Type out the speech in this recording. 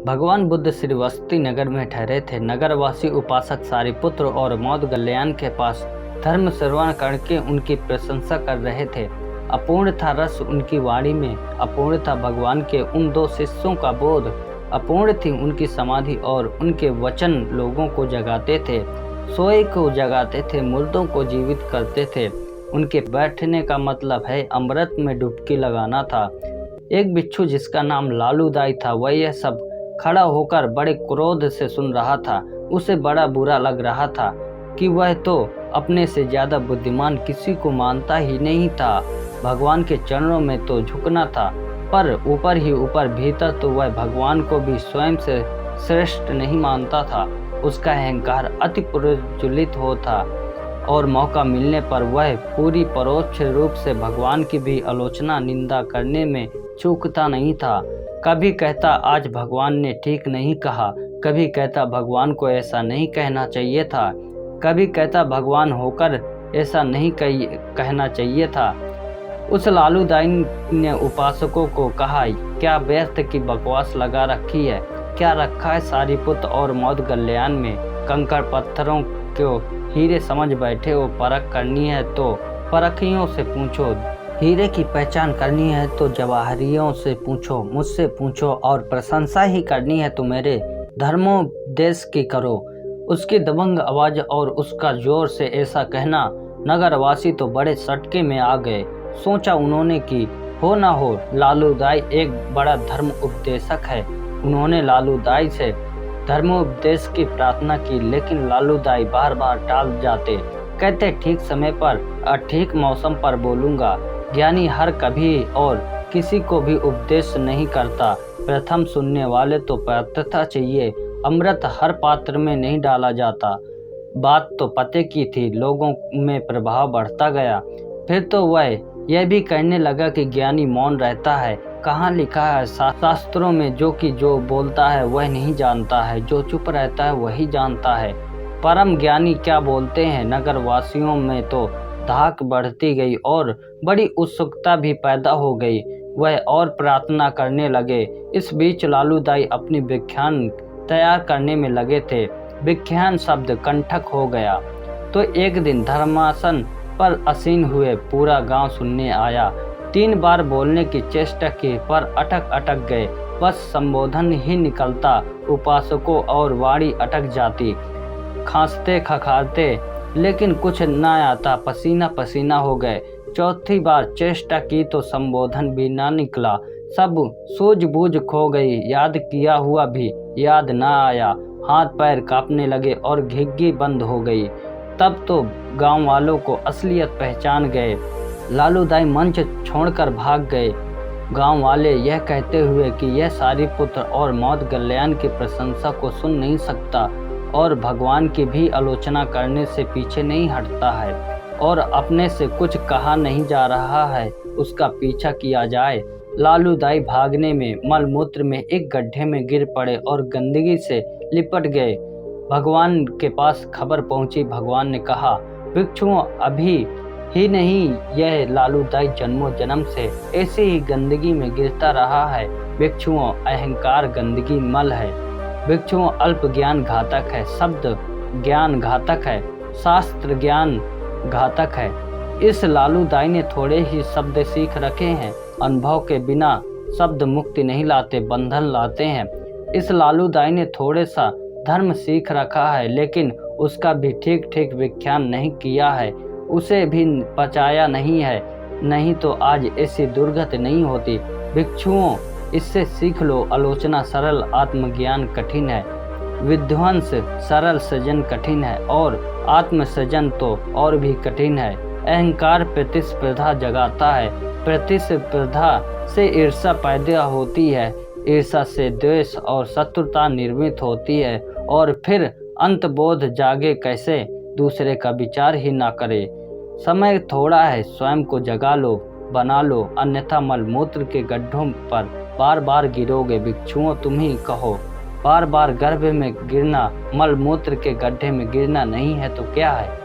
भगवान बुद्ध श्रीवस्ती नगर में ठहरे थे। नगरवासी उपासक सारिपुत्र और मौदगल्याण के पास धर्म श्रवण करके उनकी प्रशंसा कर रहे थे। अपूर्ण था रस उनकी वाणी में, अपूर्ण था भगवान के उन दो शिष्यों का बोध, अपूर्ण थी उनकी समाधि और उनके वचन लोगों को जगाते थे, सोए को जगाते थे, मुर्दों को जीवित करते थे। उनके बैठने का मतलब है अमृत में डुबकी लगाना था। एक बिच्छू जिसका नाम लालू दाई था, वह यह सब खड़ा होकर बड़े क्रोध से सुन रहा था। उसे बड़ा बुरा लग रहा था कि वह तो अपने से ज्यादा बुद्धिमान किसी को मानता ही नहीं था। भगवान के चरणों में तो झुकना था, पर ऊपर ही ऊपर भीतर तो वह भगवान को भी स्वयं से श्रेष्ठ नहीं मानता था। उसका अहंकार अति प्रज्वलित हो था और मौका मिलने पर वह पूरी परोक्ष रूप से भगवान की भी आलोचना निंदा करने में चूकता नहीं था। कभी कहता आज भगवान ने ठीक नहीं कहा, कभी कहता भगवान को ऐसा नहीं कहना चाहिए था, कभी कहता भगवान होकर ऐसा नहीं कहना चाहिए था। उस लालू दाई ने उपासकों को कहा, क्या व्यर्थ की बकवास लगा रखी है, क्या रखा है सारिपुत्र और मौदगल्याण में। कंकड़ पत्थरों को हीरे समझ बैठे हो, परख करनी है तो परखियों से पूछो, हीरे की पहचान करनी है तो जवाहरियों से पूछो, मुझसे पूछो, और प्रशंसा ही करनी है तो मेरे धर्मोपदेश की करो। उसकी दबंग आवाज और उसका जोर से ऐसा कहना, नगरवासी तो बड़े सटके में आ गए। सोचा उन्होंने कि हो ना हो लालू दाई एक बड़ा धर्म उपदेशक है। उन्होंने लालू दाई से धर्मोपदेश की प्रार्थना की, लेकिन लालू दाई बार बार टाल जाते, कहते ठीक समय पर ठीक मौसम पर बोलूँगा। ज्ञानी हर कभी और किसी को भी उपदेश नहीं करता, प्रथम सुनने वाले तो पात्रता चाहिए। अमृत हर पात्र में नहीं डाला जाता। बात तो पते की थी, लोगों में प्रभाव बढ़ता गया। फिर तो वह यह भी कहने लगा कि ज्ञानी मौन रहता है। कहाँ लिखा है शास्त्रों में, जो बोलता है वह नहीं जानता है, जो चुप रहता है वही जानता है। परम ज्ञानी क्या बोलते हैं। नगरवासियों में तो धाक बढ़ती गई और बड़ी उत्सुकता भी पैदा हो गई। वह और प्रार्थना करने लगे। इस बीच लालू दाई अपनी व्याख्यान तैयार करने में लगे थे। व्याख्यान शब्द कंठक हो गया तो एक दिन धर्मासन पर आसीन हुए पूरा गांव सुनने आया। 3 बार बोलने की चेष्टा की पर अटक गए। बस संबोधन ही निकलता, उपासकों और वाणी अटक जाती। खांसते खखारते लेकिन कुछ न आता, पसीना पसीना हो गए। चौथी बार चेष्टा की तो संबोधन भी ना निकला। सब सूझबूझ खो गई, याद किया हुआ भी याद ना आया। हाथ पैर कांपने लगे और घिग्गी बंद हो गई। तब तो गांव वालों को असलियत पहचान गए। लालू दाई मंच छोड़कर भाग गए। गांव वाले यह कहते हुए कि यह सारिपुत्र और मौदगल्याण की प्रशंसा को सुन नहीं सकता और भगवान की भी आलोचना करने से पीछे नहीं हटता है और अपने से कुछ कहा नहीं जा रहा है, उसका पीछा किया जाए। लालू दाई भागने में मलमूत्र में एक गड्ढे में गिर पड़े और गंदगी से लिपट गए। भगवान के पास खबर पहुंची। भगवान ने कहा, भिक्षुओं अभी ही नहीं, यह लालू दाई जन्मों जन्म से ऐसी ही गंदगी में गिरता रहा है। भिक्षुओं अहंकार गंदगी मल है। भिक्षुओं अल्प ज्ञान घातक है, शब्द ज्ञान घातक है, शास्त्र ज्ञान घातक है। इस लालू दाई ने थोड़े ही शब्द सीख रखे हैं। अनुभव के बिना शब्द मुक्ति नहीं लाते, बंधन लाते हैं। इस लालू दाई ने थोड़े सा धर्म सीख रखा है, लेकिन उसका भी ठीक ठीक व्याख्यान नहीं किया है, उसे भी पचाया नहीं है, नहीं तो आज ऐसी दुर्गति नहीं होती। भिक्षुओं इससे सीख लो, आलोचना सरल, आत्मज्ञान कठिन है, विध्वंस सरल, सृजन कठिन है और आत्मसृजन तो और भी कठिन है। अहंकार प्रतिस्पर्धा जगाता है, प्रतिस्पर्धा से ईर्ष्या पैदा होती है, ईर्ष्या से द्वेष और शत्रुता निर्मित होती है और फिर अंतबोध जागे कैसे, दूसरे का विचार ही ना करे। समय थोड़ा है, स्वयं को जगा लो, बना लो, अन्यथा मलमूत्र के गड्ढों पर बार बार गिरोगे। भिक्षुओं तुम ही कहो, बार बार गर्भ में गिरना मलमूत्र के गड्ढे में गिरना नहीं है तो क्या है।